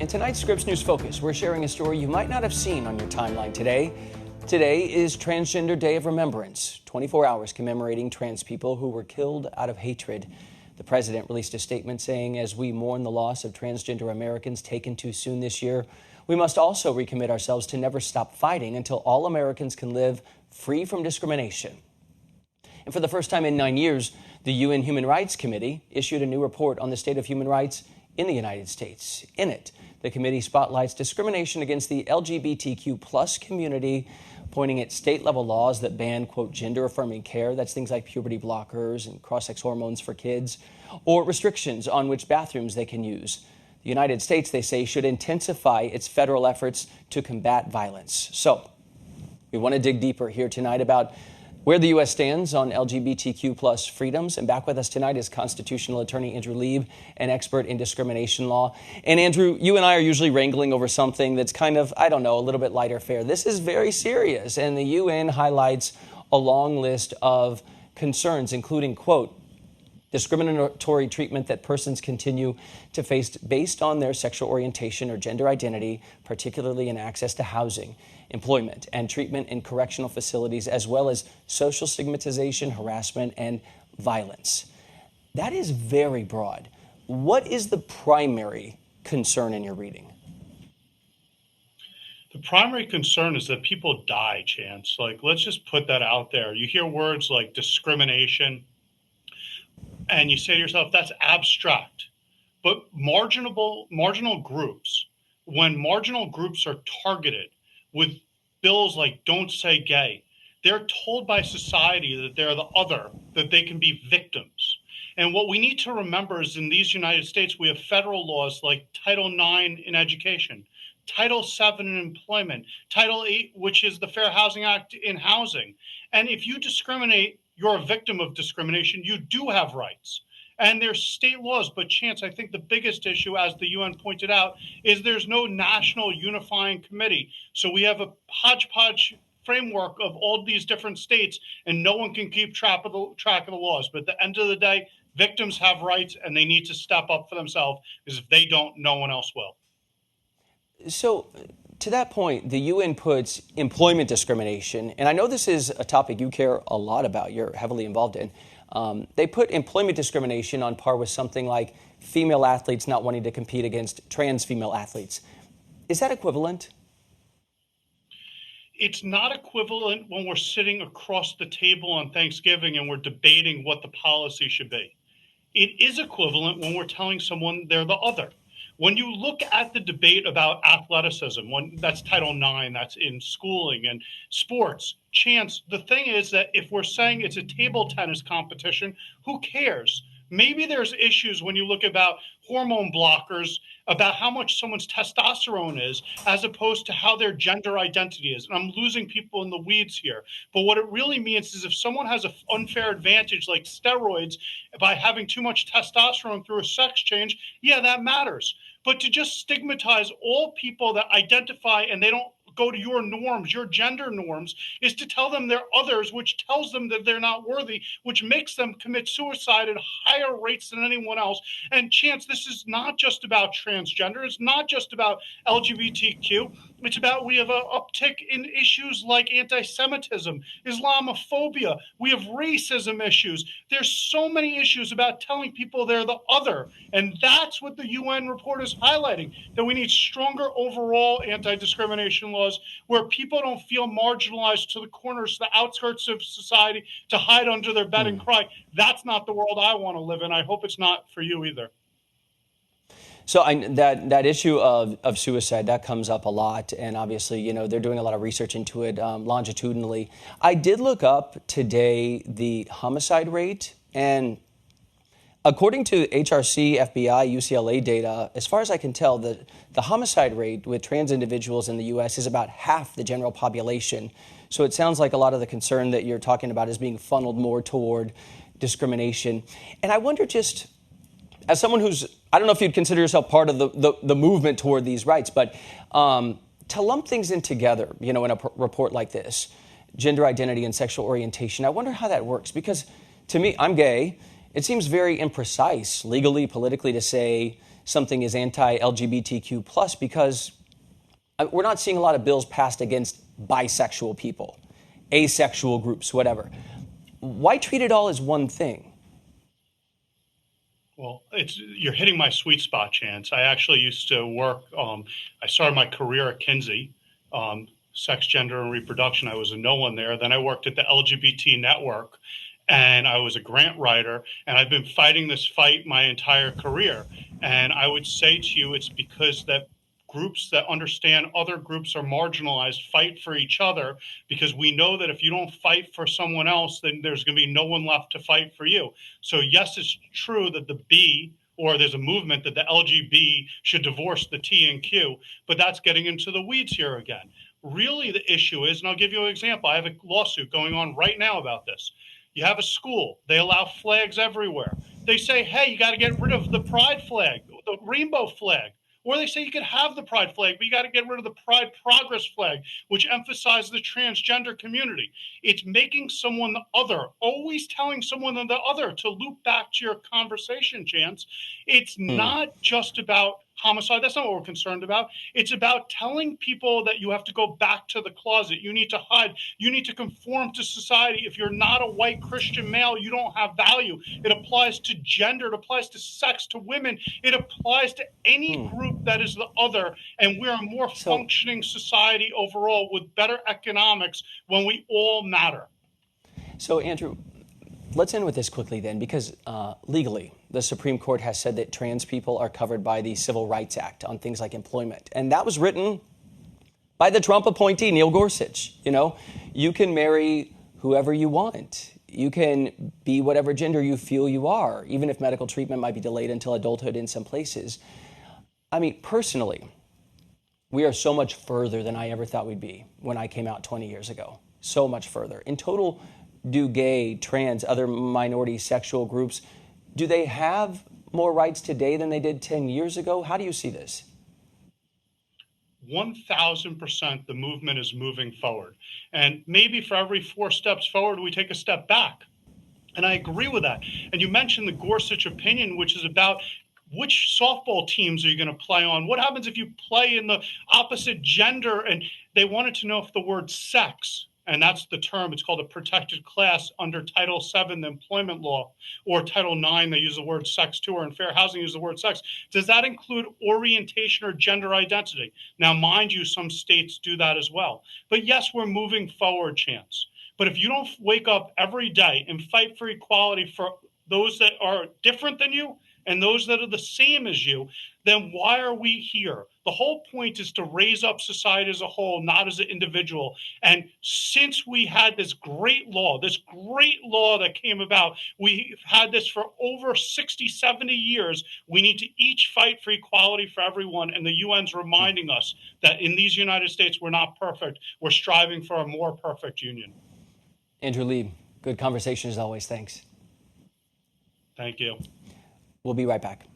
In tonight's Scripps News Focus, we're sharing a story you might not have seen on your timeline today. Today is Transgender Day of Remembrance, 24 hours commemorating trans people who were killed out of hatred. The president released a statement saying, as we mourn the loss of transgender Americans taken too soon this year, we must also recommit ourselves to never stop fighting until all Americans can live free from discrimination. And for the first time in 9 years, the UN Human Rights Committee issued a new report on the state of human rights in the United States. In it, the committee spotlights discrimination against the LGBTQ plus community, pointing at state-level laws that ban, quote, gender-affirming care. That's things like puberty blockers and cross-sex hormones for kids, or restrictions on which bathrooms they can use. The United States, they say, should intensify its federal efforts to combat violence. So we want to dig deeper here tonight about where the U.S. stands on LGBTQ plus freedoms. And back with us tonight is constitutional attorney Andrew Lieb, an expert in discrimination law. And Andrew, you and I are usually wrangling over something that's kind of, I don't know, a little bit lighter fare. This is very serious. And the UN highlights a long list of concerns, including, quote, discriminatory treatment that persons continue to face based on their sexual orientation or gender identity, particularly in access to housing, employment, and treatment in correctional facilities, as well as social stigmatization, harassment, and violence. That is very broad. What is the primary concern in your reading? The primary concern is that people die, Chance. Let's just put that out there. You hear words like discrimination, and you say to yourself, that's abstract. But marginal groups, when marginal groups are targeted with bills like Don't Say Gay, they're told by society that they're the other, that they can be victims. And what we need to remember is in these United States, we have federal laws like Title IX in education, Title VII in employment, Title VIII, which is the Fair Housing Act in housing. And if you discriminate, you're a victim of discrimination. You do have rights. And there's state laws. But Chance, I think the biggest issue, as the UN pointed out, is there's no national unifying committee. So we have a hodgepodge framework of all these different states, and no one can keep track of the laws. But at the end of the day, victims have rights, and they need to step up for themselves, because if they don't, no one else will. So to that point, the UN puts employment discrimination, and I know this is a topic you care a lot about, you're heavily involved in. They put employment discrimination on par with something like female athletes not wanting to compete against trans female athletes. Is that equivalent? It's not equivalent when we're sitting across the table on Thanksgiving and we're debating what the policy should be. It is equivalent when we're telling someone they're the other. When you look at the debate about athleticism, that's Title IX, that's in schooling and sports, Chance, the thing is that if we're saying it's a table tennis competition, who cares? Maybe there's issues when you look about hormone blockers, about how much someone's testosterone is, as opposed to how their gender identity is. And I'm losing people in the weeds here. But what it really means is if someone has an unfair advantage like steroids by having too much testosterone through a sex change, yeah, that matters. But to just stigmatize all people that identify and they don't go to your norms, your gender norms, is to tell them they're others, which tells them that they're not worthy, which makes them commit suicide at higher rates than anyone else. And Chance, this is not just about transgender. It's not just about LGBTQ. It's about, we have an uptick in issues like anti-Semitism, Islamophobia. We have racism issues. There's so many issues about telling people they're the other. And that's what the UN report is highlighting, that we need stronger overall anti-discrimination laws where people don't feel marginalized to the corners, the outskirts of society, to hide under their bed and cry. That's not the world I want to live in. I hope it's not for you either. So that issue of suicide, that comes up a lot. And obviously, you know, they're doing a lot of research into it longitudinally. I did look up today the homicide rate. And according to HRC, FBI, UCLA data, as far as I can tell, the homicide rate with trans individuals in the U.S. is about half the general population. So it sounds like a lot of the concern that you're talking about is being funneled more toward discrimination. And I wonder, just as someone who's, I don't know if you'd consider yourself part of the movement toward these rights, but to lump things in together, you know, in a report like this, gender identity and sexual orientation, I wonder how that works. Because to me, I'm gay. It seems very imprecise legally, politically, to say something is anti-LGBTQ plus because we're not seeing a lot of bills passed against bisexual people, asexual groups, whatever. Why treat it all as one thing? Well, you're hitting my sweet spot, Chance. I actually used to work. I started my career at Kinsey, sex, gender, and reproduction. I was a no one there. Then I worked at the LGBT network, and I was a grant writer. And I've been fighting this fight my entire career. And I would say to you, it's because that groups that understand other groups are marginalized fight for each other, because we know that if you don't fight for someone else, then there's going to be no one left to fight for you. So yes, it's true that the B, or there's a movement that the LGB should divorce the T and Q, but that's getting into the weeds here again. Really the issue is, and I'll give you an example. I have a lawsuit going on right now about this. You have a school, they allow flags everywhere. They say, hey, you got to get rid of the pride flag, the rainbow flag. Or they say you could have the pride flag, but you got to get rid of the pride progress flag, which emphasizes the transgender community. It's making someone the other, always telling someone the other. To loop back to your conversation, Chance, it's not just about homicide. That's not what we're concerned about. It's about telling people that you have to go back to the closet. You need to hide. You need to conform to society. If you're not a white Christian male, you don't have value. It applies to gender. It applies to sex, to women. It applies to any group that is the other. And we're a more functioning society overall with better economics when we all matter. So, Andrew, let's end with this quickly then, because legally, the Supreme Court has said that trans people are covered by the Civil Rights Act on things like employment. And that was written by the Trump appointee, Neil Gorsuch. You know, you can marry whoever you want. You can be whatever gender you feel you are, even if medical treatment might be delayed until adulthood in some places. I mean, personally, we are so much further than I ever thought we'd be when I came out 20 years ago. So much further. In total, do gay, trans, other minority sexual groups, do they have more rights today than they did 10 years ago? How do you see this? 1,000% the movement is moving forward. And maybe for every 4 steps forward, we take a step back. And I agree with that. And you mentioned the Gorsuch opinion, which is about which softball teams are you going to play on? What happens if you play in the opposite gender? And they wanted to know if the word sex, and that's the term, it's called a protected class under Title VII, the employment law, or Title IX, they use the word sex too, or in fair housing use the word sex. Does that include orientation or gender identity? Now, mind you, some states do that as well. But yes, we're moving forward, Chance. But if you don't wake up every day and fight for equality for those that are different than you and those that are the same as you, then why are we here? The whole point is to raise up society as a whole, not as an individual. And since we had this great law that came about, we've had this for over 60, 70 years. We need to each fight for equality for everyone. And the UN's reminding us that in these United States, we're not perfect. We're striving for a more perfect union. Andrew Lieb, good conversation as always. Thanks. Thank you. We'll be right back.